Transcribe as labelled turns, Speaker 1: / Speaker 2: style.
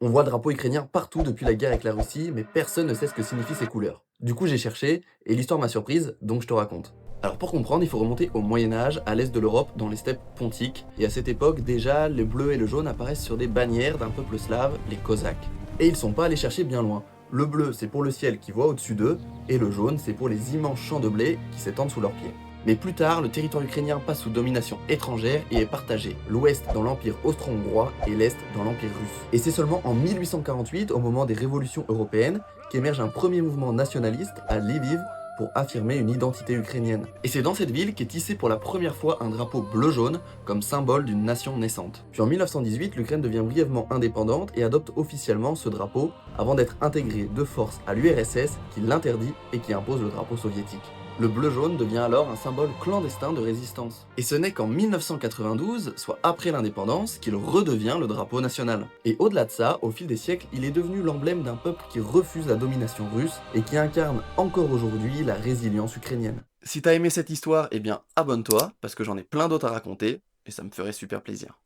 Speaker 1: On voit le drapeau ukrainien partout depuis la guerre avec la Russie, mais personne ne sait ce que signifient ces couleurs. Du coup, j'ai cherché, et l'histoire m'a surprise, donc je te raconte. Alors pour comprendre, il faut remonter au Moyen-Âge, à l'est de l'Europe, dans les steppes pontiques, et à cette époque, déjà, le bleu et le jaune apparaissent sur des bannières d'un peuple slave, les Cosaques. Et ils sont pas allés chercher bien loin. Le bleu, c'est pour le ciel qui voit au-dessus d'eux, et le jaune, c'est pour les immenses champs de blé qui s'étendent sous leurs pieds. Mais plus tard, le territoire ukrainien passe sous domination étrangère et est partagé, l'ouest dans l'Empire austro-hongrois et l'est dans l'Empire russe. Et c'est seulement en 1848, au moment des révolutions européennes, qu'émerge un premier mouvement nationaliste à Lviv pour affirmer une identité ukrainienne. Et c'est dans cette ville qu'est tissé pour la première fois un drapeau bleu-jaune comme symbole d'une nation naissante. Puis en 1918, l'Ukraine devient brièvement indépendante et adopte officiellement ce drapeau avant d'être intégrée de force à l'URSS qui l'interdit et qui impose le drapeau soviétique. Le bleu-jaune devient alors un symbole clandestin de résistance. Et ce n'est qu'en 1992, soit après l'indépendance, qu'il redevient le drapeau national. Et au-delà de ça, au fil des siècles, il est devenu l'emblème d'un peuple qui refuse la domination russe et qui incarne encore aujourd'hui la résilience ukrainienne. Si t'as aimé cette histoire, eh bien abonne-toi, parce que j'en ai plein d'autres à raconter, et ça me ferait super plaisir.